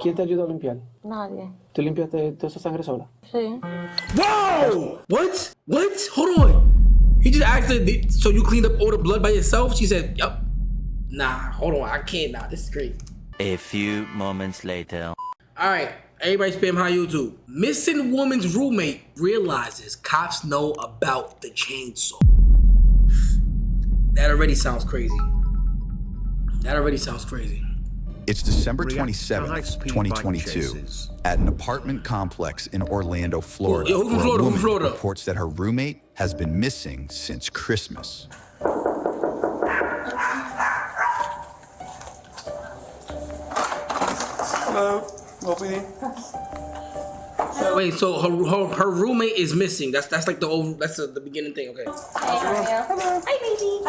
¿Quién te ayudó a limpiar? Nadie. ¿Tú limpiaste toda esa sangre sola? Sí. Whoa! What? What? Hold on. He just asked her, so you cleaned up all the blood by yourself? She said, yup. Nah, hold on. I can't now. This is crazy. A few moments later. All right. Everybody spam on YouTube. Missing woman's roommate realizes cops know about the chainsaw. That already sounds crazy. That already sounds crazy. It's December 27th, 2022, at an apartment complex in Orlando, Florida, where a woman reports that her roommate has been missing since Christmas. Hello. Wait, so her roommate is missing. That's like the beginning thing. Okay. Hi, baby.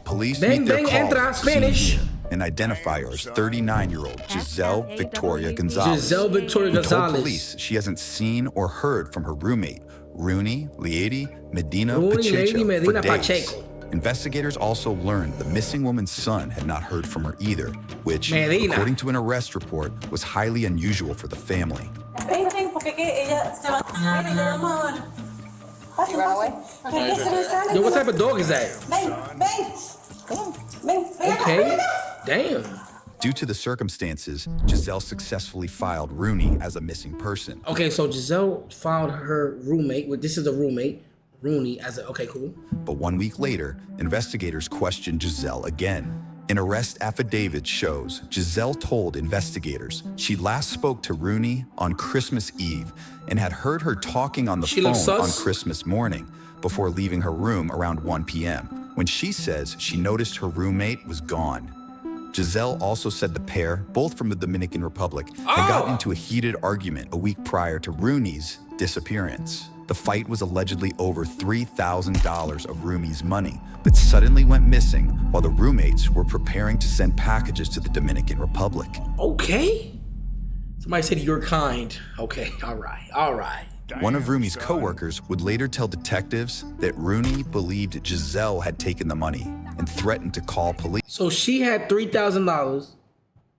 Police meet their call, Spanish, and identify her as 39-year-old Giselle Victoria Gonzalez. Giselle Victoria Who told Gonzalez. police she hasn't seen or heard from her roommate, Rooney Lady Medina Rooney Lady Pacheco, Medina for days. Pacheco. Investigators also learned the missing woman's son had not heard from her either, which, Medina. according to an arrest report, was highly unusual for the family. She ran away? Yo, what type of dog is that? Okay. Damn. Due to the circumstances, Giselle successfully filed Rooney as a missing person. Okay, so Giselle filed her roommate. This is a roommate, Rooney, as a. Okay, cool. But 1 week later, investigators questioned Giselle again. An arrest affidavit shows Giselle told investigators she last spoke to Rooney on Christmas Eve and had heard her talking on the phone on Christmas morning before leaving her room around 1 p.m. when she says she noticed her roommate was gone. Giselle also said the pair, both from the Dominican Republic, had gotten into a heated argument a week prior to Rooney's disappearance. The fight was allegedly over $3,000 of Rooney's money, but suddenly went missing while the roommates were preparing to send packages to the Dominican Republic. Okay. Somebody said you're kind. Okay, all right. One of Rooney's co-workers would later tell detectives that Rooney believed Giselle had taken the money and threatened to call police. So she had $3,000.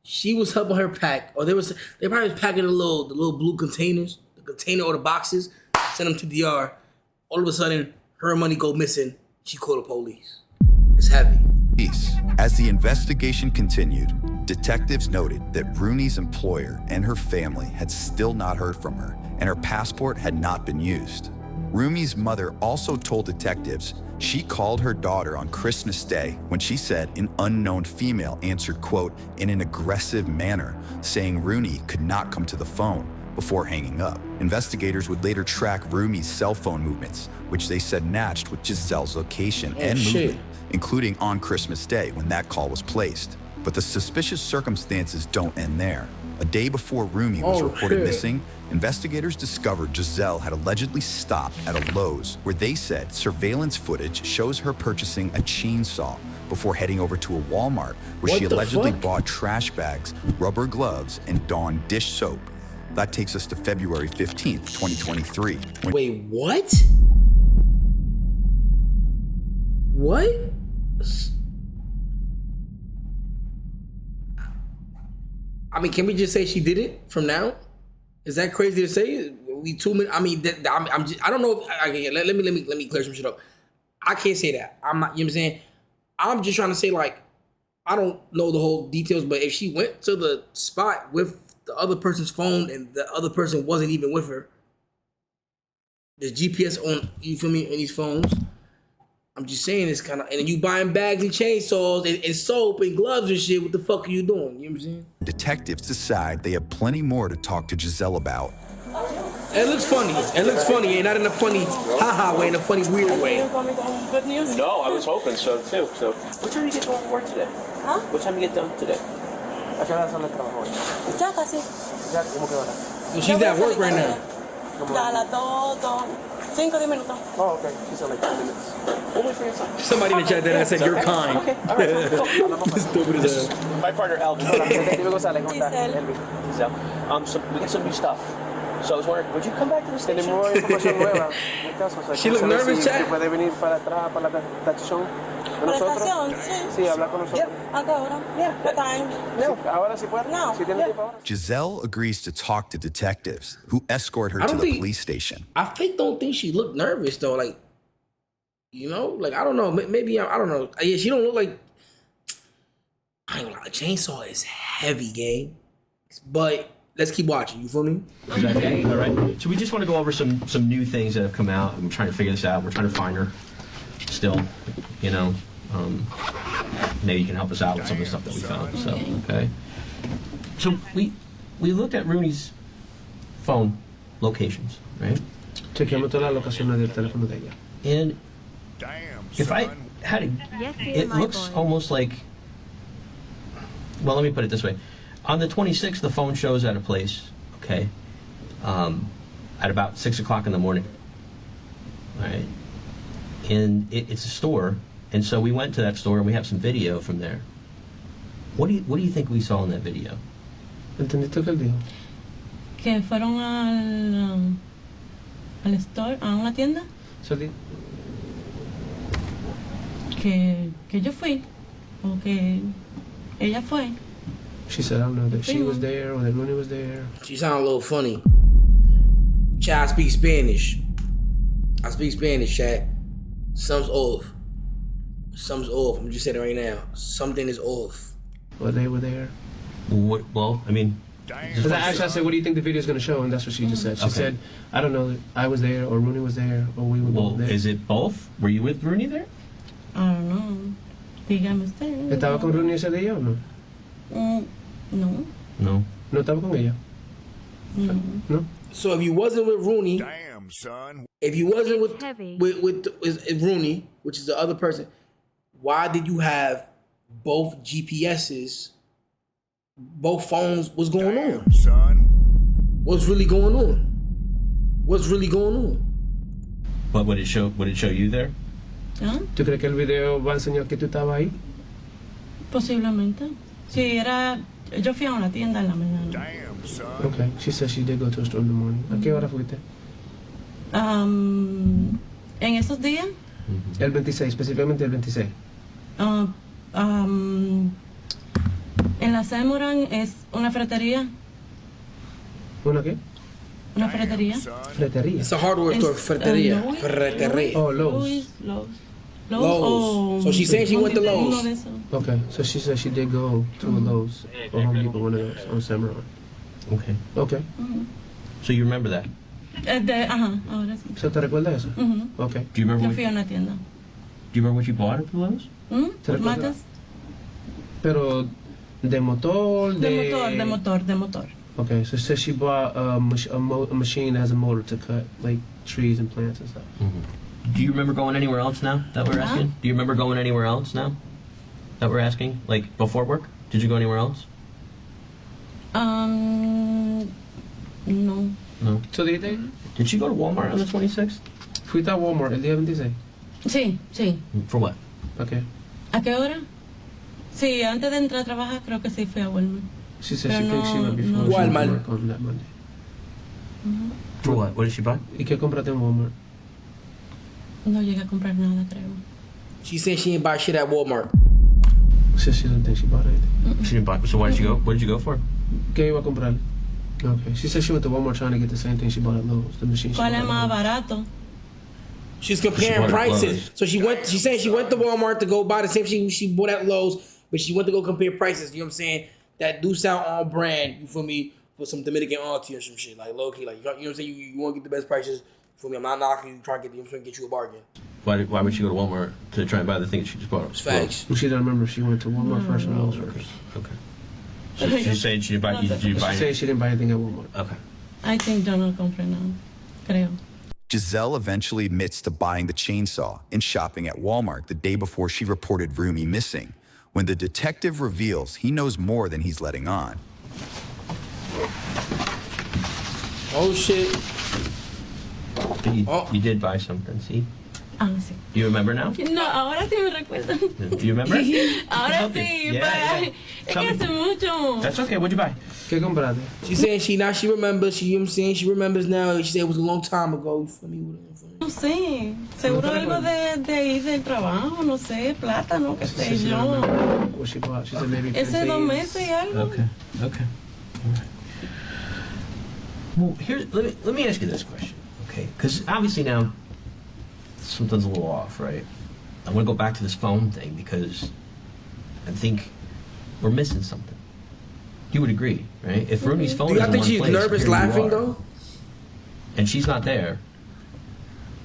She was helping her pack, or they probably was packing the little blue containers, the container or the boxes, send them to DR. All of a sudden, her money go missing. She called the police. It's heavy. As the investigation continued, detectives noted that Rooney's employer and her family had still not heard from her, and her passport had not been used. Rooney's mother also told detectives she called her daughter on Christmas Day when she said an unknown female answered, quote, in an aggressive manner, saying Rooney could not come to the phone, before hanging up. Investigators would later track Rooney's cell phone movements, which they said matched with Giselle's location and movement, including on Christmas Day when that call was placed. But the suspicious circumstances don't end there. A day before Rooney was reported missing, investigators discovered Giselle had allegedly stopped at a Lowe's where they said surveillance footage shows her purchasing a chainsaw before heading over to a Walmart where she allegedly bought trash bags, rubber gloves, and Dawn dish soap. That takes us to February 15th, 2023. Wait, what? What? I mean, can we just say she did it from now? Is that crazy to say? We 2 minutes. I mean, I'm just. I don't know. Let me clear some shit up. I can't say that. I'm not. You know what I'm saying? I'm just trying to say, like, I don't know the whole details, but if she went to the spot with the other person's phone and the other person wasn't even with her, there's GPS on, you feel me, in these phones. I'm just saying it's kind of, and then you buying bags and chainsaws and soap and gloves and shit. What the fuck are you doing? You know what I'm saying? Detectives decide they have plenty more to talk to Giselle about. It looks funny. And not in a funny haha way, in a funny weird way. Good news? No, I was hoping so too. So, what time do you get done work today? Huh? What time do you get done today? Ya casi. So she's at work right now. Ya las 5-10 minutos. Oh, okay. She's at like 10 minutes. We'll wait for your time. Somebody in the chat that said you're kind. Okay, all right. Cool. This is my partner, Elvin. Giselle. So we get some new stuff. So I was wondering, would you come back to the station? Tenemos información nueva en el caso. O sea, She look saber nervous, si Chad? puede venir para atrás, para la estación. ¿Con ¿Para la nosotros? estación? Sí. Sí, hablar con nosotros. ¿A qué hora? What time? Sí, ahora sí puede. No. Si tiene tiempo ahora. Giselle agrees to talk to detectives who escort her I to don't the think- police station. I don't think she looked nervous though. Like, you know, like I don't know. Maybe I don't know. Yeah, she don't look like. I ain't gonna lie. A chainsaw is heavy, gang. But let's keep watching. You feel me? Okay, all right. So we just want to go over some new things that have come out. I'm trying to figure this out. We're trying to find her. Still, you know, maybe you can help us out with some of the stuff that we found. So, okay. So we looked at Rooney's phone locations, right? Chequeamos todas las locaciones del teléfono de ella. And if I had to, it looks almost like. Well, let me put it this way. On the 26th, the phone shows at a place, okay, at about 6 o'clock in the morning, right? And it's a store, and so we went to that store, and we have some video from there. What do you think we saw in that video? ¿Entendiste que él dijo? Que fueron al store, a una tienda, So, que yo fui, o que ella fue. she said, I don't know, that she was there or that Rooney was there. She sound a little funny. Chad, I speak Spanish. I speak Spanish, Chad. Something's off. Something's off. I'm just saying it right now. Something is off. Or they were there. Well, I mean, Because actually I said, what do you think the video is going to show? And that's what she just said. She Okay. said, I don't know, I was there or Rooney was there or we were well, both there. is it both? Were you with Rooney there? I don't know. Dígame usted. ¿Estaba con Rooney ese día o no? No. No. ¿No estaba con ella? No. So if you wasn't with Rooney, if you wasn't with Rooney, which is the other person, why did you have both GPSs, both phones? What's going on? What's really going on? What's really going on? But would it show you there? ¿Ah? ¿Tú crees que el video va a enseñar que tú estabas ahí? Posiblemente. Sí, era. Yo fui a una tienda en la mañana. Okay. She said she did go to a store in the morning. ¿A qué hora fuiste? En esos días, El 26, específicamente el 26. en la Semoran es una ferretería. ¿Una qué? Una ferretería. Fretería. It's a hardware store, ferretería. Lowe's. Ferretería. Oh, Lowe's. Lowe's. Lowe's. So she's saying she went to Lowe's. Uno de esos. Okay, so she said she did go to a Lowe's or Home Depot, one of those, on Cimarron. Okay. Okay. So you remember that? Ajá, ahora sí. ¿Se te recuerda eso? Ujú. Okay. Do you remember? Yo What, fui a una tienda. do you remember what you bought at the Lowe's? ¿Te recuerdas? ¿Matas? Pero de motor, De motor. Okay, so it says she bought a machine that has a motor to cut like trees and plants and stuff. Do you remember going anywhere else now that we're asking? Do you remember going anywhere else now that we're asking? Like before work? Did you go anywhere else? No. No. So dijiste, Did she go to Walmart on the 26th? fuiste a Walmart el día 26. Sí. For what? Okay. ¿A qué hora? Sí, antes de entrar a trabajar creo que sí fui a Walmart. She said Pero she thinks she no- went before no. she went to Walmart. work on that Monday. For what? What did she buy? ¿Y qué compraste en Walmart? No llegué a comprar nada, creo. She said she didn't buy shit at Walmart. She said she doesn't think she bought anything. She didn't buy. So why did you go? What did you go for? ¿Qué iba a comprar? Okay. She said she went to Walmart trying to get the same thing she bought at Lowe's, the machine she ¿Cuál bought es at más Lowe's. barato? She's She comparing bought it at prices. Lowe's. So she's saying she went to Walmart to go buy the same thing she bought at Lowe's, but she went to go compare prices. You know what I'm saying? That do sound on brand. You feel me? For some Dominican auntie or some shit, like low key, like you know what I'm saying. You want to get the best prices. You feel me? I'm not knocking you. Trying to get you. I'm trying to get you a bargain. Why would she go to Walmart to try and buy the thing she just bought? It's facts. She don't remember if she went to Walmart first or Lowe's first. Okay. So she's saying she didn't buy. Did you buy She said it? she didn't buy anything at Walmart. Okay. I think yo no compré nada. Creo. Giselle eventually admits to buying the chainsaw and shopping at Walmart the day before she reported Rumi missing. When the detective reveals he knows more than he's letting on. Oh shit. But Oh. you did buy something. See? Sí. Do you remember now? No, ahora sí me recuerdo. Do you remember? Ahora Help you. sí, Yeah, pero yeah. es Tell que me. hace mucho. That's okay. What'd you buy? ¿Qué compraste? She's saying she remembers. She, you know what I'm saying, she remembers now. She said it was a long time ago. You feel me? No sé, seguro algo de ahí del trabajo, no sé, plátano, qué sé yo. What she bought? She said maybe Ese 2 plantains. meses y algo. Okay. All right. Well, let me ask you this question, okay? Because obviously now something's a little off, right? I want to go back to this phone thing because I think we're missing something. You would agree, right? If Rooney's phone Do is y'all in think one she's place, nervous here you laughing are, though? and she's not there,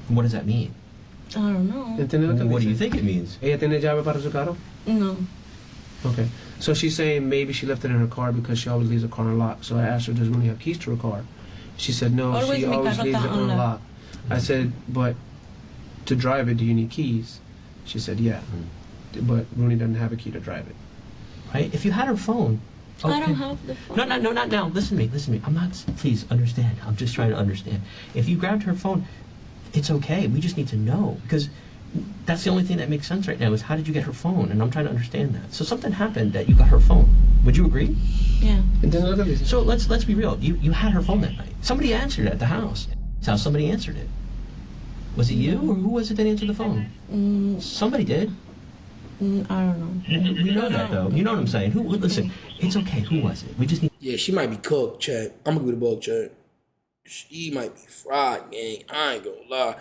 what does that mean? I don't know. ¿Entiendes lo que What do you dice? think it means? Ella tiene llave para su carro? No. Okay. So she's saying maybe she left it in her car because she always leaves her car unlocked. So I asked her, does Rooney have keys to her car? She said, no, Always she mi always carro leaves está it unlocked. I said, but to drive it, do you need keys? She said, yeah. But Rooney doesn't have a key to drive it. Right? If you had her phone. Okay. I don't have the phone. No, not now. Listen to me. I'm not. Please understand. I'm just trying to understand. If you grabbed her phone, it's okay. We just need to know because that's the only thing that makes sense right now is how did you get her phone? And I'm trying to understand that. So something happened that you got her phone. Would you agree? Yeah. ¿Entiendes lo que dice? So let's be real. You had her phone that night. Somebody answered at the house. That's how somebody answered it. Was it you or who was it that answered the phone? Somebody did. I don't know. We know that though. You know what I'm saying? Listen, it's okay. Who was it? We just need. Yeah, she might be cooked, Chad. I'm gonna give it a bug, Chad. She might be fried, gang. I ain't gonna lie.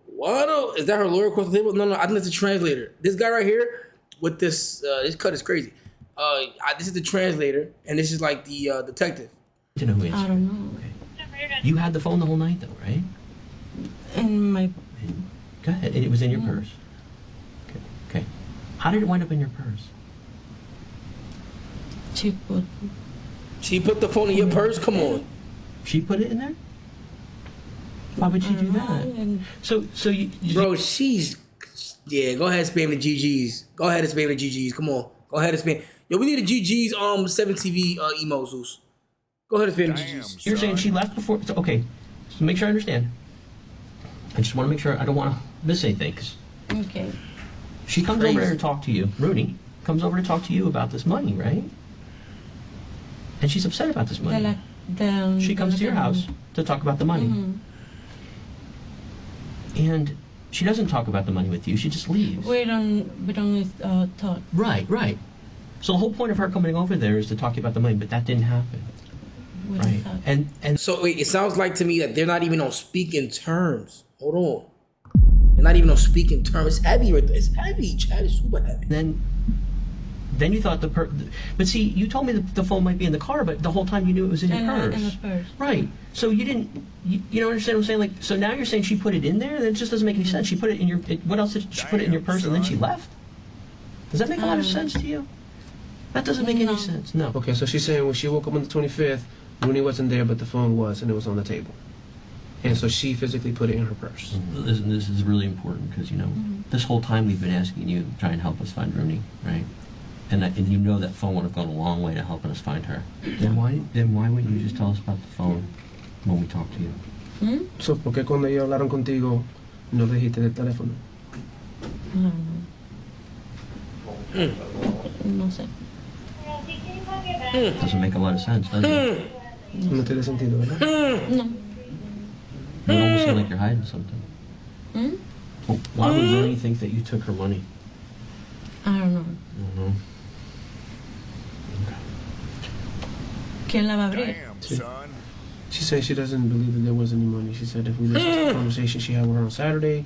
What? Is that her lawyer across the table? No, I think that's the translator. This guy right here with this cut is crazy. This is the translator, and this is like the detective. To know who answered. I don't know. Okay. You had the phone the whole night though, right? In my... Go ahead. And it was in your purse. Okay. How did it wind up in your purse? She put the phone in your purse? Come on. She put it in there? Why would she do that? So you Bro, she's... Yeah, go ahead and spam the GGs. Go ahead and spam the GGs. Come on. Go ahead and spam... Yo, we need a GG's 7 TV emo, Zeus. Go ahead and spam the GGs. You're saying she left before... So, okay. So make sure I understand. I just want to make sure I don't want to miss anything. Okay. She comes over here to talk to you. Rooney comes over to talk to you about this money, right? And she's upset about this money. She comes to your house to talk about the money. And she doesn't talk about the money with you. She just leaves. We don't talk. Right. So the whole point of her coming over there is to talk about the money, but that didn't happen. We Right. don't talk. And So wait, it sounds like to me that they're not even on speaking terms. Hold on. They're not even on speaking terms. It's heavy right there. It's heavy, Chad. It's super heavy. then you thought but see, you told me the phone might be in the car, but the whole time you knew it was in your purse. In the purse. Right. So you didn't, you don't understand what I'm saying? Like, so now you're saying she put it in there? That just doesn't make any sense. She put it in what else did she put it in your purse and then she left? Does that make a lot of sense to you? That doesn't make any sense. No. Okay, so she's saying when she woke up on the 25th, Rooney wasn't there, but the phone was, and it was on the table. And so she physically put it in her purse. This is really important because, this whole time we've been asking you to try and help us find Rooney, right? And you know that phone would have gone a long way to helping us find her. Then why wouldn't you just tell us about the phone when we talk to you? So, ¿por qué cuando ellos hablaron contigo no le dijiste del teléfono? No sé. Doesn't make a lot of sense, does it? No tiene sentido, ¿verdad? No. You almost seem like you're hiding something. Well, why would Rooney think that you took her money? I don't know. I don't know. ¿Quién la va a abrir? She said she doesn't believe that there was any money. She said if we listen to the conversation she had with her on Saturday,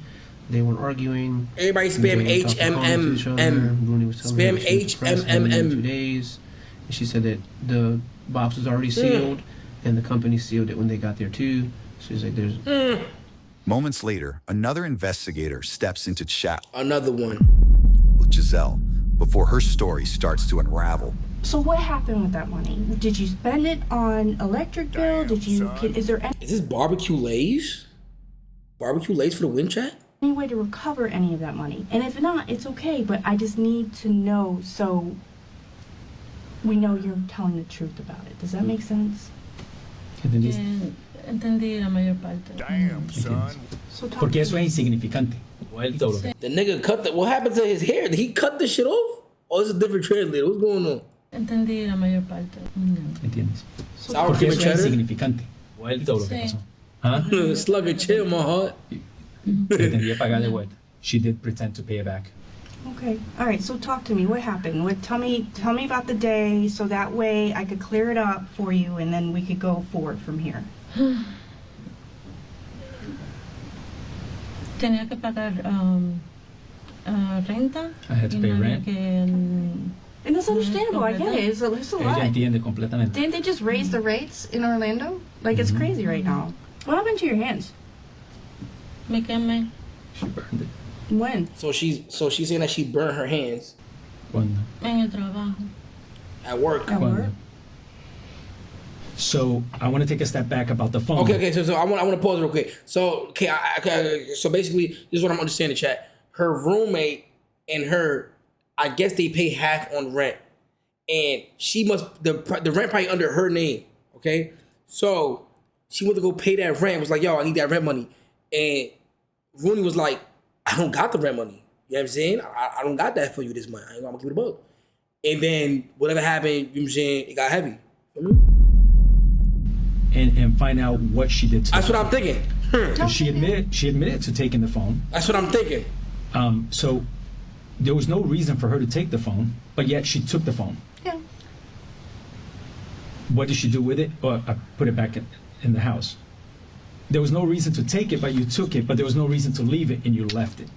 they weren't arguing. Everybody spam They talked to each other. Rooney was telling her Spam she was depressed in 2 HMMM. days. And she said that the box was already sealed, and the company sealed it when they got there too. She's like, there's... Moments later, another investigator steps into chat Another one. with Giselle before her story starts to unravel. So what happened with that money? Did you spend it on electric bill? Is there Is this barbecue Lays? Barbecue Lays for the win chat? any way to recover any of that money? And if not, it's okay, but I just need to know so we know you're telling the truth about it. Does that make sense? Entendí la mayor parte. So talk Porque to eso me. es insignificante. Vuelto, bro. The nigga cut the... What happened to his hair? Did he cut this shit off? Oh, it's a different translator. What's going on? Entendí la mayor parte. ¿Entiendes? Sour Porque cream eso and es cheddar? insignificante. Vuelta o lo que Sí. pasó. ¿Ah? Slug of chill, my heart. Pretendía pagar de vuelta. She did pretend to pay it back. Okay. All right. So talk to me. What happened? Tell me about the day, so that way I could clear it up for you, and then we could go forward from here. Tenía que pagar renta. I had to y pay no había rent. And that's understandable. I get it. It's a Ella lot. entiende completamente. Didn't they just raise the rates in Orlando? Like it's crazy right now. What happened to your hands? Me quemé. She burned it. When? So she's saying that she burned her hands ¿Cuándo? En el trabajo. at work. At ¿Cuándo? work? So I want to take a step back about the phone. Okay. So I want to pause real quick. So so basically, this is what I'm understanding, chat. Her roommate and her, I guess they pay half on rent, and she must the rent probably under her name. Okay, so she went to go pay that rent. Was like, yo, I need that rent money, and Rooney was like, I don't got the rent money. You know what I'm saying? I don't got that for you this month. I ain't gonna give it a buck. And then whatever happened, you know what I'm saying? It got heavy. You know what I mean? And find out what she did to That's the what I'm phone. thinking. She admitted to taking the phone. That's what I'm thinking. So there was no reason for her to take the phone, but yet she took the phone. Yeah. What did she do with it? Or put it back in the house. There was no reason to take it, but you took it. But there was no reason to leave it, and you left it.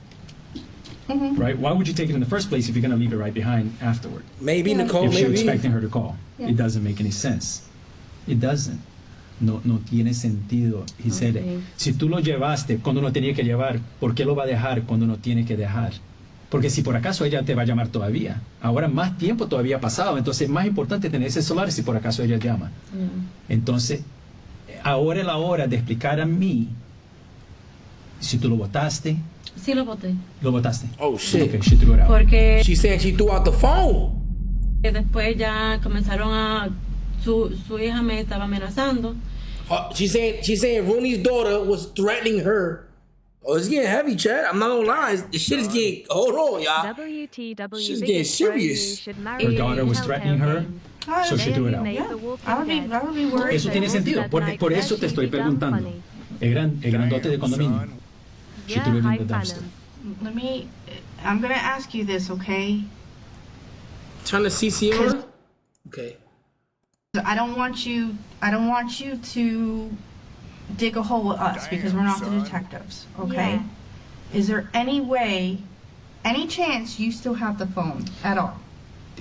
Mm-hmm. Right? Why would you take it in the first place if you're going to leave it right behind afterward? Maybe, Nicole, If you're maybe. expecting her to call. Yeah. It doesn't make any sense. It doesn't. No tiene sentido. He said, Okay. si tú lo llevaste cuando no tenía que llevar, ¿por qué lo va a dejar cuando no tiene que dejar? Porque si por acaso ella te va a llamar todavía, ahora más tiempo todavía ha pasado, entonces es más importante tener ese celular si por acaso ella llama. Entonces, ahora es la hora de explicar a mí si tú lo botaste. Sí lo boté. Lo botaste. Oh, shit. Okay, she threw it out. Porque She's saying she threw out the phone. después ya comenzaron a... Su hija me estaba amenazando. She's saying Rooney's daughter was threatening her. Oh, it's getting heavy, Chad. I'm not gonna lie. The shit is getting. Hold on, y'all. WTW She's getting serious. Her daughter was threatening her, so she threw it out. Yeah. I would be worried. Eso tiene sentido. Por eso te estoy preguntando. El grandote de condominio. She threw it in the dumpster. I'm gonna ask you this, okay? Turn the CC on. Okay. I don't want you to dig a hole with us because we're not the detectives, okay? Yeah. Is there any way, any chance you still have the phone at all?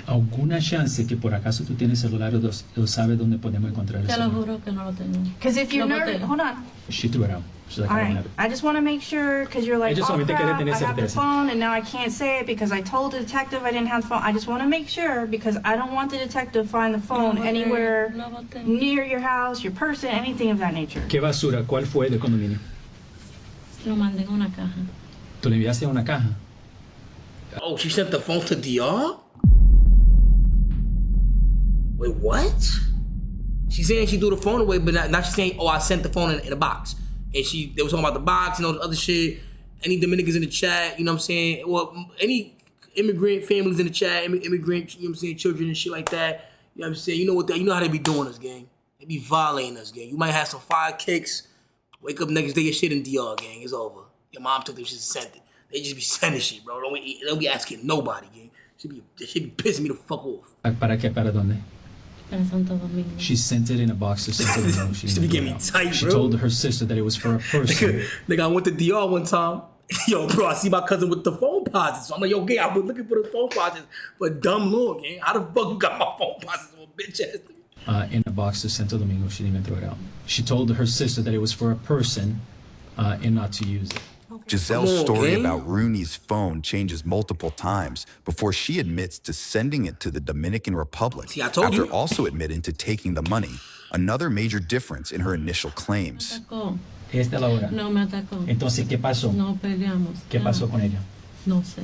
¿Alguna chance que por acaso tú tienes celular o sabes dónde podemos encontrar el Te lo celular? juro que no lo tengo. Because if you're Lo nervous, boté. hold on. She threw it out. She's like, All I don't right, have it. I just want to make sure because you're like, Ella oh solamente quiere crap, tener I have the certeza. phone and now I can't say it because I told the detective I didn't have the phone. I just want to make sure because I don't want the detective to find the phone Lo boté, anywhere lo boté. near your house, your person, anything of that nature. ¿Qué basura? ¿Cuál fue del condominio? Lo mandé en una caja. ¿Tú le enviaste a una caja? Oh, she sent the phone to DR? Wait, what? She's saying she threw the phone away, but now she's saying, oh, I sent the phone in a box. And they was talking about the box and all the other shit. Any Dominicans in the chat, you know what I'm saying? Well, any immigrant families in the chat, immigrant, you know what I'm saying, children and shit like that. You know what I'm saying? You know how they be doing us, gang. They be violating us, gang. You might have some fire kicks. Wake up next day, your shit in DR, gang. It's over. Your mom took them shit and sent it. They just be sending shit, bro. Don't be asking nobody, gang. She be pissing me the fuck off. ¿Para qué? ¿Para dónde? Para Santo Domingo. She sent it in a box to Santo Domingo. She She be getting me tight, She bro. told her sister that it was for a person. Nigga, I went to DR one time. Yo, bro, I see my cousin with the phone posits. So I'm like, yo, gang, I was looking for the phone posits. But dumb Lord, gang. How the fuck you got my phone posits on bitch ass? In a box to Santo Domingo. She didn't even throw it out. She told her sister that it was for a person and not to use it. Giselle's Come on, story gang. about Rooney's phone changes multiple times before she admits to sending it to the Dominican Republic See, I told after you. also admitting to taking the money, another major difference in her initial claims. Atacó. Esta es la hora. No me atacó. Entonces, ¿qué pasó? No peleamos. ¿Qué pasó con ella? No sé.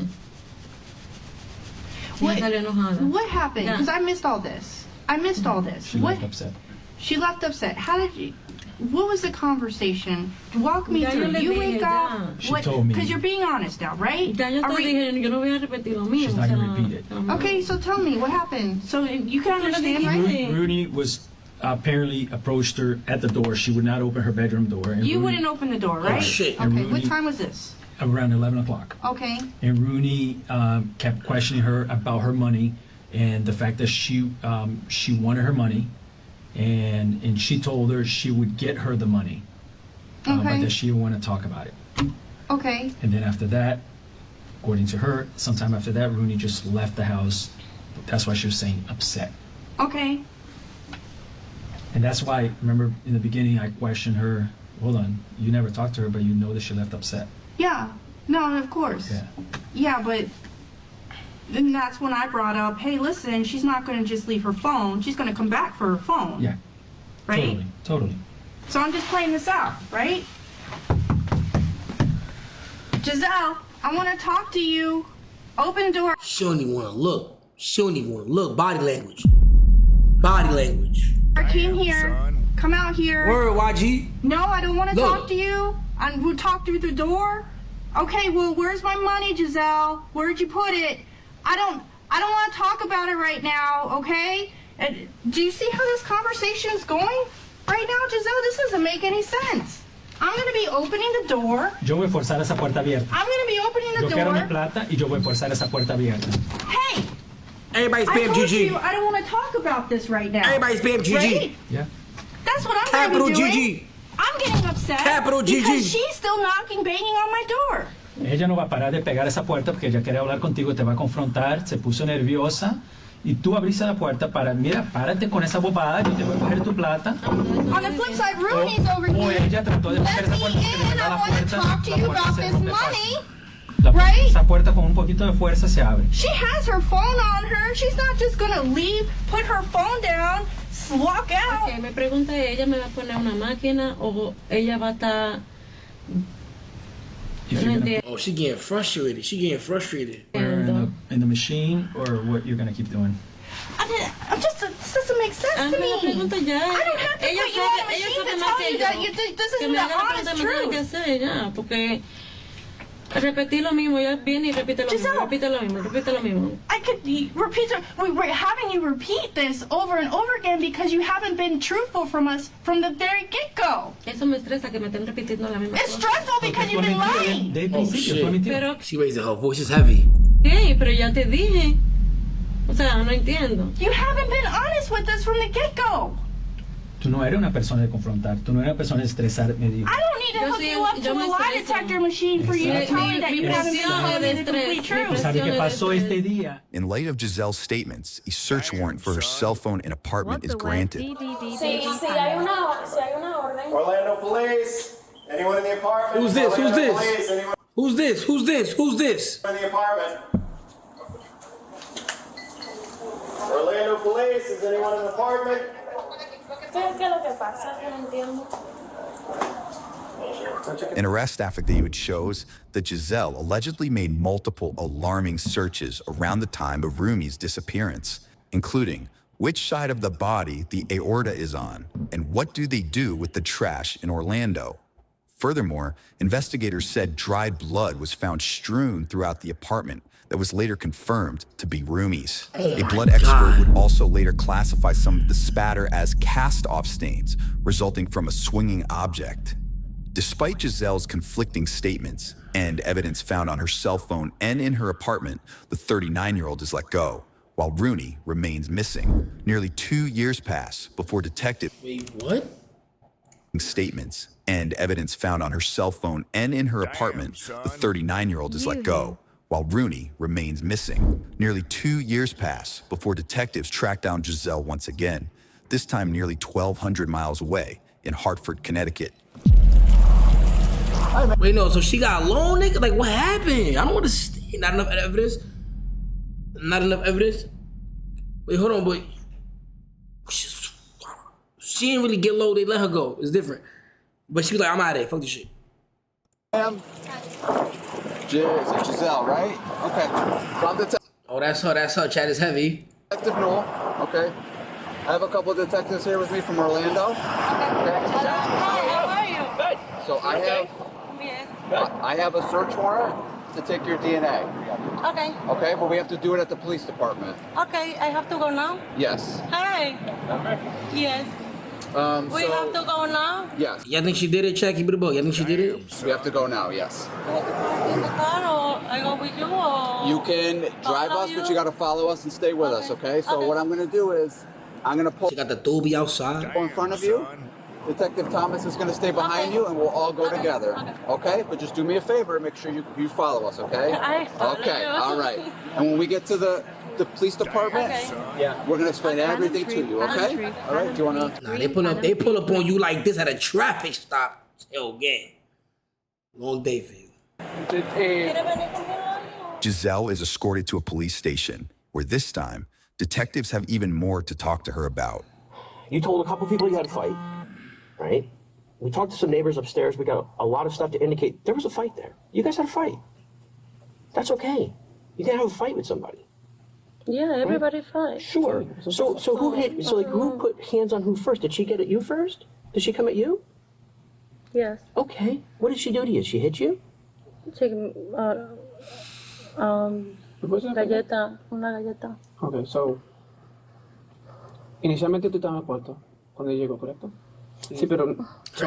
Ella salió enojada. What happened? Yeah. Because I missed all this. She What? left upset. She left upset. How did you? what was the conversation? Walk me Ya through. yo le You dije, wake ya. up. She told me. Because you're being honest now, right? Ya yo te dije, yo no voy a repetir lo mismo. She's not gonna repeat it. Okay, so tell me what happened. So you can understand, right? Rooney was apparently approached her at the door. She would not open her bedroom door. And You Rooney, wouldn't open the door, right? shit. Okay, And what Rooney- time was this? Around 11 o'clock. Okay. And Rooney kept questioning her about her money and the fact that she wanted her money, and she told her she would get her the money, but Okay. that she didn't want to talk about it. Okay. And then after that, according to her, sometime after that, Rooney just left the house. That's why she was saying upset. Okay. And that's why, remember in the beginning, I questioned her. Hold on, you never talked to her, but you know that she left upset. Yeah. No, of course. Yeah. Yeah, but then that's when I brought up, hey, listen, she's not going to just leave her phone. She's going to come back for her phone. Yeah. Right? Totally. So I'm just playing this out, right? Giselle, I want to talk to you. Open door. She don't even want to look. She don't even want to look. Body language. Body language. Came here. Come out here. Word, YG. No, I don't want to Look. talk to you. We'll talk through the door. Okay, well, where's my money, Giselle? Where'd you put it? I don't want to talk about it right now, okay? Do you see how this conversation's going right now, Giselle? This doesn't make any sense. I'm going to be opening the door. Yo voy a forzar esa puerta abierta. I'm going to be opening the Yo quiero mi door. plata y yo voy a forzar esa puerta abierta. Hey, Everybody I spam told you GG. I don't want to talk about this right now. Everybody spam GG. Right? Yeah. That's what I'm Capital going to be doing. GG. I'm getting upset Capital GG. because she's still knocking, banging on my door. Ella no va a parar de pegar esa puerta porque ella quiere hablar contigo, te va a confrontar, se puso nerviosa y tú abriste la puerta para, mira, párate con esa bobada, yo te voy a coger tu plata. On the flip side, Rooney's over O here. ella trató de coger Let esa me puerta porque de in. verdad I la want to puerta, talk to la you puerta about se this rompe money. fácil. Right? Esa puerta con un poquito de fuerza se abre. She has her phone on her. She's not just gonna leave, put her phone down, walk out. Okay, me pregunta ella, ¿me va a poner una máquina o ella va a estar... If No you're gonna entiendo. Oh, she getting frustrated. She getting frustrated. put her in the machine or what you're gonna keep doing. I'm just, this doesn't make sense to Hazme la me. pregunta ya. I don't have to Ella put you on a sabe- ella machine sabe to más tell que you yo. that this Que isn't me the haga la honest pregunta, me tiene que truth. hacer ya, porque repetir lo mismo, ya viene y repite lo mismo, Giselle. repite lo mismo, repite lo mismo. I could repeat, we're having you repeat this over and over again because you haven't been truthful from us from the very get-go. Eso me estresa que me estén repitiendo la misma It's cosa. stressful because you've been lying. Desde el Oh, principio, shit. tú admitió. Pero, She raising her voice is heavy. ¿qué? Pero ya te dije. O sea, no entiendo. You haven't been honest with us from the get-go. Tú no eres una persona de confrontar, tú no eres una persona de estresar, me dijo. I don't need to Yo hook sí- you up to yo a me lie estreso. detector machine for you to Exacto. tell me that Mi you haven't been presión telling me de the estrés, complete mi truth. ¿Sabe qué pasó este día? In light of Giselle's statements, a search warrant for her cell phone and apartment is granted. Si hay una orden. Orlando Police. Anyone in the apartment? Who's this? Who's Orlando this? Police. Anyone Who's this? Who's this? Who's this? in the apartment? Orlando Police. Is anyone in the apartment? ¿Qué es lo que pasa? Yo no entiendo. An arrest affidavit shows that Giselle allegedly made multiple alarming searches around the time of Rumi's disappearance, including which side of the body the aorta is on, and what do they do with the trash in Orlando. Furthermore, investigators said dried blood was found strewn throughout the apartment that was later confirmed to be Rumi's. A blood expert would also later classify some of the spatter as cast-off stains resulting from a swinging object. Despite Giselle's conflicting statements and evidence found on her cell phone and in her apartment, the 39-year-old is let go, while Rooney remains missing. Nearly 2 years pass before detectives Wait, what? statements and evidence found on her cell phone and in her apartment, the 39-year-old is let go, while Rooney remains missing. Nearly 2 years pass before detectives track down Giselle once again, this time nearly 1,200 miles away in Hartford, Connecticut. Wait, no, so she got a loan, nigga? Like, what happened? I don't understand. Not enough evidence? Not enough evidence? Wait, hold on, but she didn't really get low. They let her go. It's different. But she was like, I'm out of there. Fuck this shit. Giselle, right? Okay. From the Oh, that's her. That's her. Chat is heavy. Detective Noel. Okay. I have a couple of detectives here with me from Orlando. Hi, how are you? So I have a search warrant to take your DNA. Okay. Okay, but we have to do it at the police department. Okay, I have to go now? Yes. Hi. Yes. We have to go now? Yes. Y'all think she did it? Check, keep it a book. Y'all think she did it? We have to go now, yes. I have to park in the car or I go with you or? You can drive us, but you got to follow us and stay with us, okay? So what I'm going to do is, I'm going to pull She got the doobie outside. in front of you. Detective Thomas is going to stay behind you, and we'll all go together, okay? But just do me a favor, make sure you follow us, okay? I follow Okay, you. all right. And when we get to the police department, we're going to explain everything to you, okay? All right, do you want to? Nah, they pull up on you like this at a traffic stop. Yo, gang. Long day for you. Giselle is escorted to a police station, where this time, detectives have even more to talk to her about. You told a couple people you had a fight, right? We talked to some neighbors upstairs. We got a lot of stuff to indicate there was a fight there. You guys had a fight. That's okay. You can have a fight with somebody. Yeah, everybody fight. Sure. So who hit? So like, who put hands on who first? Did she get at you first? Did she come at you? Yes. Okay. What did she do to you? She hit you? Galleta, una galleta. Okay, so inicialmente tú estabas en el cuarto cuando llegó, ¿correcto? Sí, pero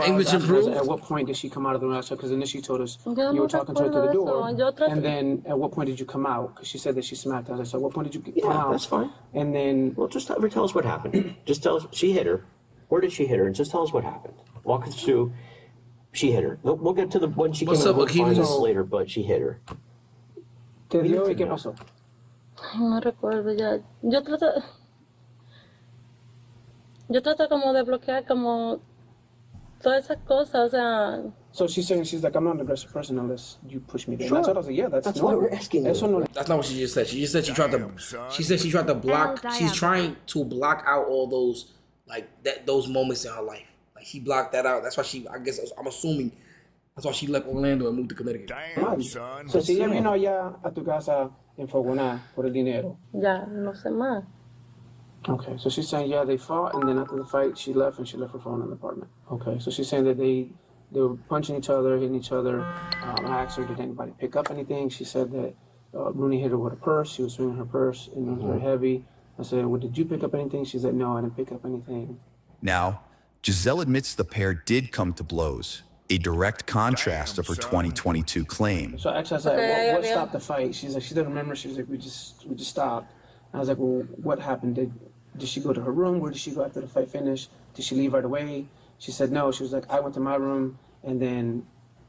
English improved? at what point did she come out of the room? Because initially she told us you were talking to her to the door, and then at what point did you come out? Because she said that she smacked us. So at what point did you come out? Yeah, that's fine. And then, well, just tell us what happened. Just tell us she hit her. Where did she hit her? And just tell us what happened. Walk us through. She hit her. We'll get to the when she came out with finals later, but she hit her. ¿Te dio y qué pasó? No recuerdo ya. Yo trato como de bloquear como todas esas cosas, o sea. So she's saying, she's like, I'm not an aggressive person unless you push me there. Sure. That's what I was like, yeah, that's why we're asking you. That's not what she just said. She just said she tried to. She said she tried to block. She's trying to block out all those those moments in her life. Like she blocked that out. That's why she. I guess I'm assuming. That's why she left Orlando and moved to Connecticut. Damn, son. So si ella vino allá a tu casa enfogonada por el dinero. Ya, no sé más. Okay, so she's saying, yeah, they fought, and then after the fight, she left, and she left her phone in the apartment. Okay, so she's saying that they were punching each other, hitting each other. I asked her, did anybody pick up anything? She said that Rooney hit her with a purse. She was swinging her purse, and it was very heavy. I said, well, did you pick up anything? She said, no, I didn't pick up anything. Now, Giselle admits the pair did come to blows, a direct contrast of her 2022 claim. So actually, I said, what stopped the fight? She's like, she didn't remember. She was like, we just stopped. I was like, well, what happened? Did she go to her room? Where did she go after the fight finished? Did she leave right away? She said no. She was like, I went to my room, and then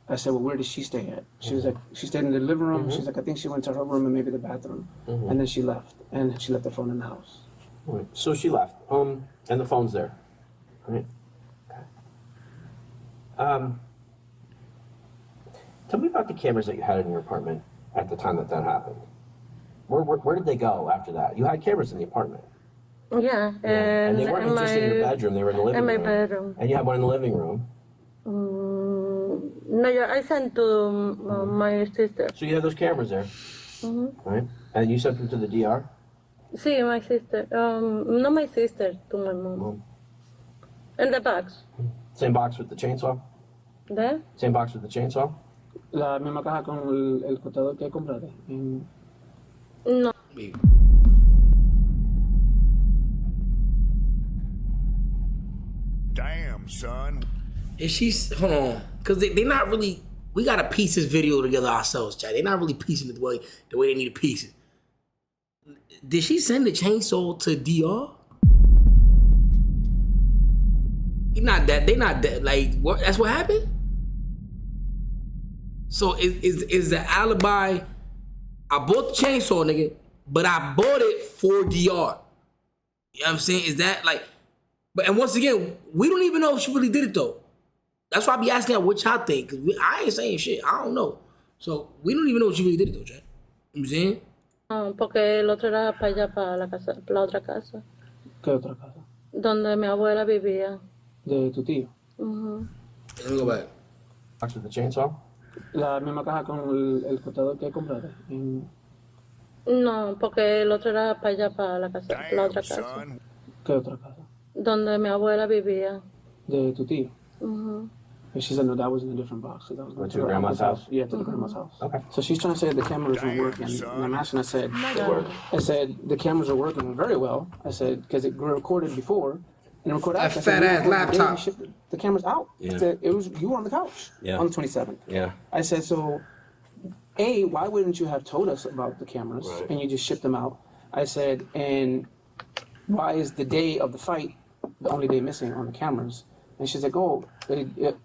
I said, well, where did she stay at? She was like, she stayed in the living room. She's like, I think she went to her room and maybe the bathroom, and then she left, and she left the phone in the house. Right. So she left, and the phone's there, right? Okay. Tell me about the cameras that you had in your apartment at the time that happened. Where did they go after that? You had cameras in the apartment. Yeah, and they weren't just in your bedroom, they were in the living room. In my bedroom. And you had one in the living room. No, I sent to my sister. So you have those cameras there, right? And you sent them to the DR? Sí, my sister. Not my sister, to my mom. In the box. Same box with the chainsaw? There? Same box with the chainsaw? La misma caja con el cortador que compraste. No. Damn, son. And she's hold on, cause they not really. We gotta piece this video together ourselves, Chad. They're not really piecing it the way they need to piece it. Did she send the chainsaw to DR? They not that. Like what? That's what happened. So is the alibi? I bought the chainsaw, nigga, but I bought it for DR. You know what I'm saying? Is that like? But and once again, we don't even know if she really did it though. That's why I be asking her what y'all think, cause I ain't saying shit. I don't know. So we don't even know if she really did it though, Chad. You know what I'm saying? Porque el otro era para allá, para la casa, para la otra casa. ¿Qué otra casa? Donde mi abuela vivía. De tu tío. Let me go back. Box with the chainsaw? La misma caja con el cortador que compraste. No, porque el otro era para allá, para la casa, para la otra casa. ¿Qué otra casa? Donde mi abuela vivía. De tu tía. Mhm. And she said, no, that was in a different box. So that was To your grandma's house? Yeah, to the grandma's house. Okay. So she's trying to say that the cameras weren't working. And I'm asking, I said, the cameras are working very well. I said, because it recorded before and recorded after. That fat ass laptop. The camera's out. Yeah. I said, you were on the couch on the 27th. Yeah. I said, so, A, why wouldn't you have told us about the cameras and you just shipped them out? I said, and why is the day of the fight the only day missing on the cameras? And she's like, oh,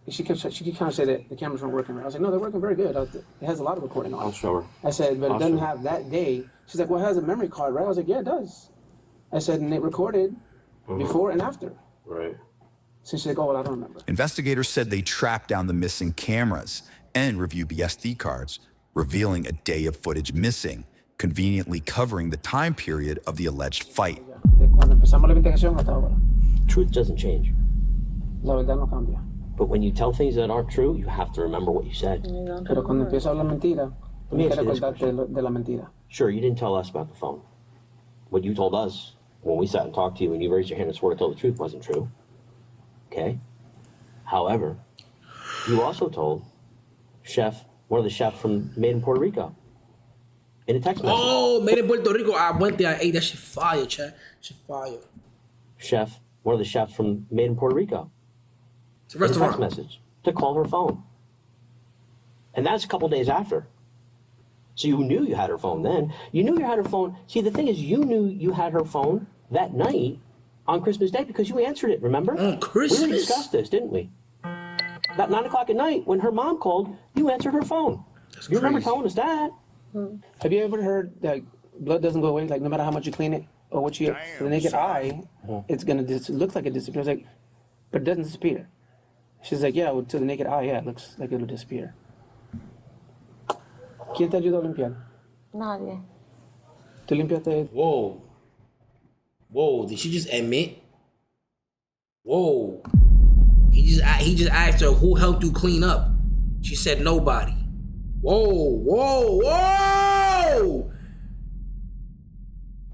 she kept kind of say that the cameras weren't working right. I was like, no, they're working very good. It has a lot of recording on it. I'll show her. I said, but it doesn't have that day. She's like, well, it has a memory card, right? I was like, yeah, it does. I said, and it recorded before and after. Right. So she's like, oh, well, I don't remember. Investigators said they tracked down the missing cameras and reviewed the SD cards, revealing a day of footage missing, conveniently covering the time period of the alleged fight. Cuando empezamos la investigación hasta ahora, Truth doesn't change. la verdad no cambia. But when you tell things that aren't true, you have to remember what you said. Pero cuando empiezo a hablar mentira, Let me tienes ask que you this recordarte de la mentira. Sure, you didn't tell us about the phone. What you told us when we sat and talked to you and you raised your hand and swore to tell the truth wasn't true. Okay? However, you also told one of the chefs from Made in Puerto Rico in a text message. Oh, Made in Puerto Rico. I went there. I ate that shit fire, chat. Shit fire. One of the chefs from Made in Puerto Rico. It's a restaurant. In a text message to call her phone. And that's a couple days after. So you knew you had her phone then. You knew you had her phone. See, the thing is, you knew you had her phone that night on Christmas Day because you answered it, remember? On Christmas? We discussed this, didn't we? About 9 o'clock at night, when her mom called, you answered her phone. That's you remember crazy. telling us that. Have you ever heard that blood doesn't go away? Like no matter how much you clean it or what you, to the naked eye, it's gonna look like it disappears. Like, but it doesn't disappear. She's like, yeah, well, to the naked eye, yeah, it looks like it'll disappear. ¿Quién te ayudó a limpiar? Nadie. ¿Tú limpiaste? Whoa. Whoa, did she just admit? Whoa. He just asked her who helped you clean up. She said nobody. Whoa.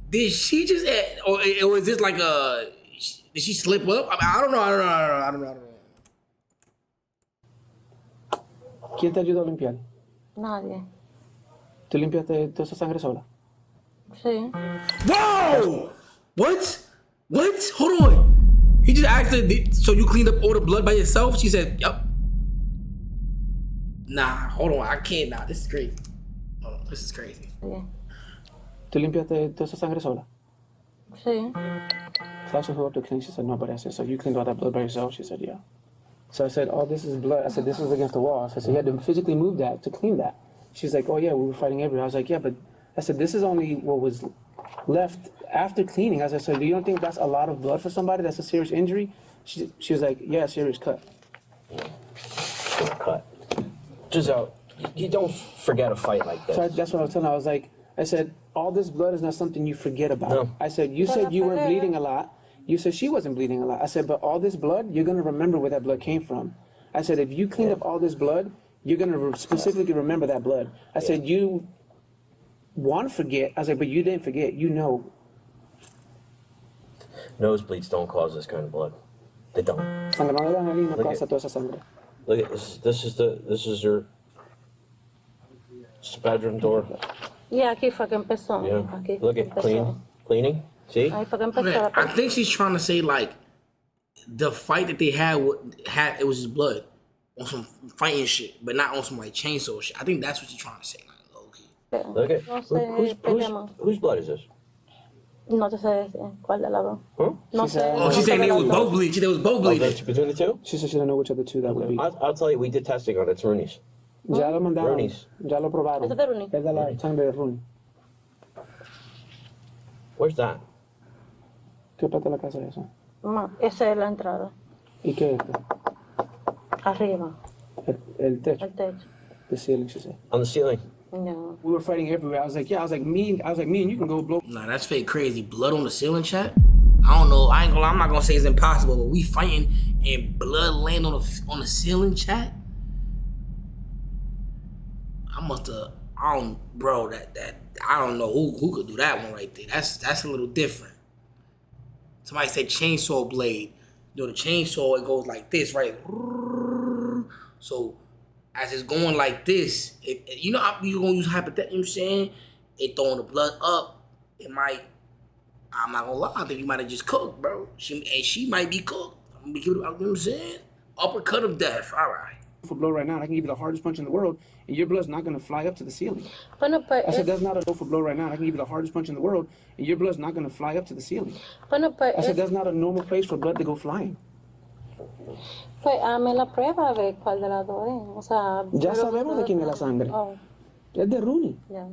Did she just or is this like a did she slip up? I don't know. ¿Quién te ayudó a limpiar? Nadie. ¿Tú limpiaste toda esa sangre sola? Sí. Whoa! What? Hold on. He just asked her, so you cleaned up all the blood by yourself? She said, yup. Nah, hold on. I can't. Nah, this is crazy. Hold on, this is crazy. Sí. ¿Tú limpiaste toda esa sangre sola? Sí. So I asked her who helped her clean. She said nobody. I said, so you cleaned all that blood by yourself? She said, yeah. So I said, oh, this is blood. I said, this was against the wall. So I said, you had to physically move that to clean that. She's like, oh, yeah, we were fighting everywhere. I was like, yeah, but I said, this is only what was left after cleaning. I said, so do you don't think that's a lot of blood for somebody? That's a serious injury? She was like, yeah, serious cut. Cut. Giselle, you don't forget a fight like this. So that's what I was telling her. I said, all this blood is not something you forget about. No. I said, you said you weren't bleeding a lot. You said she wasn't bleeding a lot. I said, but all this blood, you're going to remember where that blood came from. I said, if you cleaned up all this blood, you're going to specifically remember that blood. I said, you want to forget. I was like, but you didn't forget. You know. Nosebleeds don't cause this kind of blood. They don't. Sangrado de adrenalina Look causa at- toda esa sangre. Look at this. This is your bedroom door. Y aquí fue que empezó. Yeah. Aquí Look at cleaning. See? Ahí fue que empezó. Man, I think she's trying to say like the fight that they had it was just blood on some fighting shit, but not on some like chainsaw shit. I think that's what she's trying to say. Like, low-key. Look at No sé, whose blood is this? No te sé decir cuál de las dos. Huh? No sé. Oh, she's saying they was both bleeding. They was both bleeding. that's between the two? She said she didn't know which of the two that would be. I'll tell you, we did testing on it. It's Rooney's. Ya lo mandaron. Rooney's. Ya lo probaron. ¿Ese es de Rooney? Es de la sangre de Rooney. Where's that? ¿Qué parte de la casa es eso? Esa es la entrada. ¿Y qué es esto? Arriba. El techo. El techo. The ceiling, she said. On the ceiling. No. We were fighting everywhere. I was like, me and you can go blow. Nah, that's fake crazy. Blood on the ceiling, chat. I don't know. I'm not gonna say it's impossible, but we fighting and blood land on the ceiling, chat. Bro, that I don't know who could do that one right there. That's a little different. Somebody said chainsaw blade. You know, the chainsaw, it goes like this, right? So as it's going like this, you know how you're going to use hypothetical, you know what I'm saying? It throwing the blood up. It might, I'm not going to lie, I think you might have just cooked, bro. She might be cooked. I'm going to give it, you know what I'm saying? Uppercut of death, all right. For blow right now, I can give you the hardest punch in the world, and your blood's not going to fly up to the ceiling. Bueno, pues, I said, that's not a no for blow right now. I can give you the hardest punch in the world, and your blood's not going to fly up to the ceiling. Bueno, pues, I said, that's not a normal place for blood to go flying. Pues hazme la prueba a ver cuál de las dos es. O sea, Ya sabemos de quién es la sangre. Oh, Es de Rooney. ya.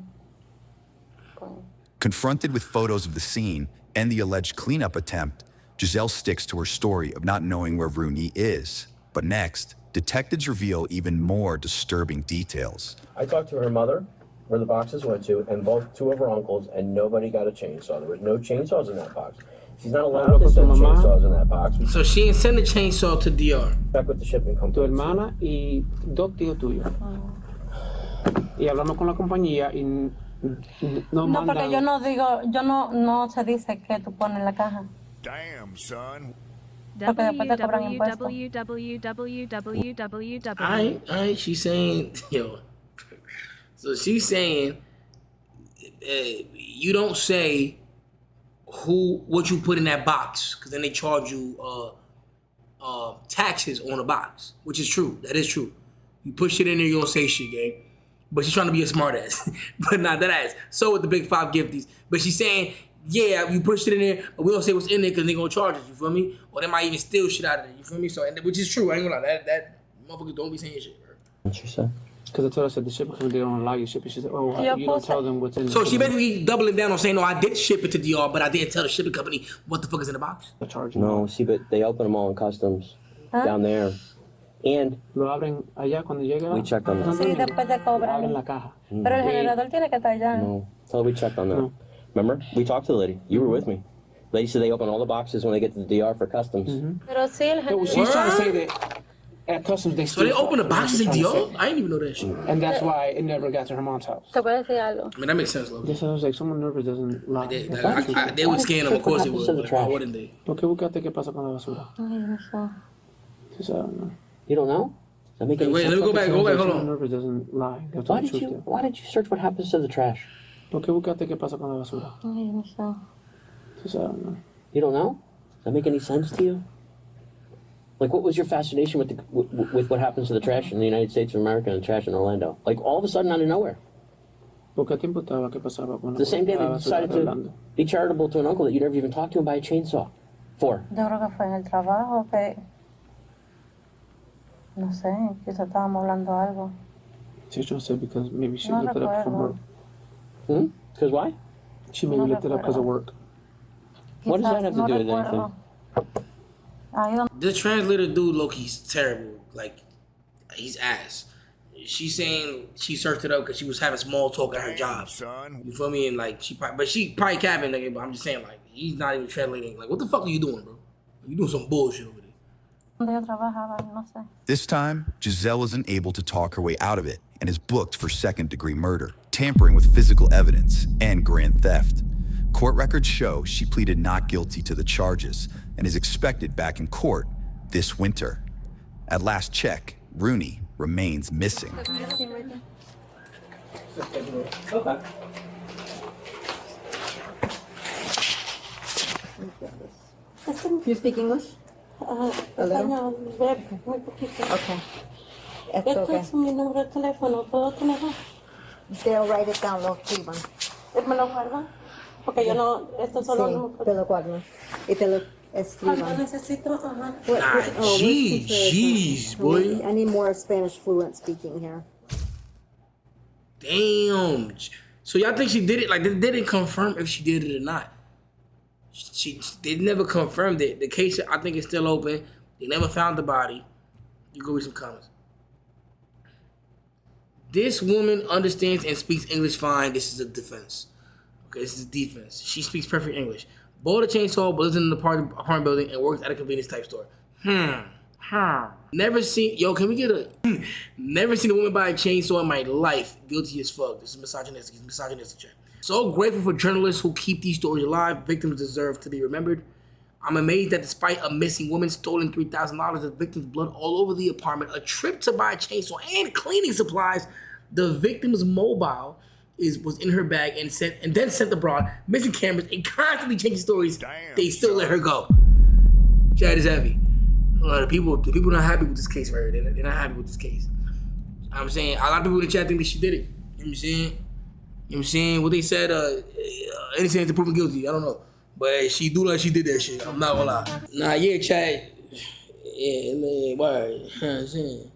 Confronted with photos of the scene and the alleged cleanup attempt, Giselle sticks to her story of not knowing where Rooney is. But next, detectives reveal even more disturbing details. I talked to her mother, where the boxes went to, and two of her uncles, and nobody got a chainsaw. There was no chainsaws in that box. She's not allowed to send chainsaws in that box. So she didn't send the chainsaw to DR. Check with the shipping company. Tu hermana y dos tíos tuyos. Y hablamos con la compañía y no No, porque yo no digo, no se dice que tú pones en la caja. Damn, son. Porque después te cobran impuestos. Alright, she's saying, yo. So she's saying, you don't say what you put in that box, because then they charge you taxes on the box, which is true. That is true. You push it in there, you don't say shit, gang. But she's trying to be a smart ass. But not that ass. So with the big five gifties. But she's saying, yeah, you push it in there, but we don't say what's in there because they gonna charge us, you feel me? Or they might even steal shit out of there, you feel me? So, which is true, I ain't gonna lie. That motherfuckers don't be saying shit, bro. What you said? Because I told her, I said, the shipping company, they don't allow you to ship it. She said, oh, you don't tell them what's in there. So she basically doubling down on saying, no, I did ship it to DR, but I didn't tell the shipping company what the fuck is in the box. No, see, but they open them all in customs down there. And lo abren allá cuando llega. We checked on that. Sí, después te cobran. Abren la caja. Pero el generador tiene que estar allá. No, tell her we checked on that. No. Remember? We talked to the lady. You were with me. Lady said they open all the boxes when they get to the DR for customs. Pero sí, el generador. She's trying to say that at customs they So they open the boxes in DR? I didn't even know that shit. And that's why it never got to her mom's house. Te puedo decir algo. I mean, that makes sense, Lo. This sounds like someone nervous doesn't lie. They would scan them, of course they would. But why wouldn't they? ¿Por qué buscaste qué pasa con la basura? Ay, no sé. Because I don't know. You don't know? That make any Wait, sense? let me go back, hold Someone on. nervous doesn't lie. Why did you search what happens to the trash? ¿Por qué buscaste qué pasa con la basura? Ay, no sé. Because I don't know. You don't know? Does that make any sense to you? Like, what was your fascination with what happens to the trash in the United States of America and the trash in Orlando? Like, all of a sudden, out of nowhere. ¿Por qué tiempo estaba que pasaba con The same day they decided to be charitable to an uncle that you never even talked to him by a chainsaw. For? Yo creo que fue en el trabajo que... No sé, quizás estábamos hablando algo. She's trying to say because maybe she No looked it up from work. Because why? She maybe looked it up because of work. What does that have to do with anything? The translator dude, Loki's terrible. Like, he's ass. She's saying she searched it up because she was having small talk at her job. You feel me? And like, she probably capping, nigga, but I'm just saying, like, he's not even translating. Like, what the fuck are you doing, bro? You doing some bullshit over there. Donde yo trabajaba, no sé. This time, Giselle isn't able to talk her way out of it and is booked for second-degree murder, tampering with physical evidence, and grand theft. Court records show she pleaded not guilty to the charges and is expected back in court this winter. At last check, Rooney remains missing. Okay. You speak English? A little? Muy poquito. Okay. Este es mi número de teléfono, ¿puedo tenerlo? They'll write it down, lo escriban. ¿Me lo guarda? Porque yo no, esto solo Sí, te lo guardan. Y te lo escriban. ¿Cuánto necesito? Ajá. Jeez, boy. I need more Spanish fluent speaking here. Damn. So y'all think she did it? Like, they didn't confirm if she did it or not. They never confirmed it. The case, I think, is still open. They never found the body. You go read some comments. This woman understands and speaks English fine. This is a defense. Okay, this is defense. She speaks perfect English. Bought a chainsaw, but lives in an apartment building and works at a convenience type store. Never seen, can we get never seen a woman buy a chainsaw in my life. Guilty as fuck. This is misogynistic. It's misogynistic, check. So grateful for journalists who keep these stories alive. Victims deserve to be remembered. I'm amazed that despite a missing woman, stolen $3,000, the victim's blood all over the apartment, a trip to buy a chainsaw and cleaning supplies, the victim's mobile was in her bag and then sent abroad, missing cameras and constantly changing stories. They still let her go. Chad is heavy. The people not happy with this case right here. They're not happy with this case. I'm saying a lot of people in the chat think that she did it. You know what I'm saying? You know what I'm saying? What they said, anything to prove her guilty. I don't know. But she do like she did that shit. I'm not gonna lie. Nah, yeah, Chad. Yeah, man, why? You know what I'm saying?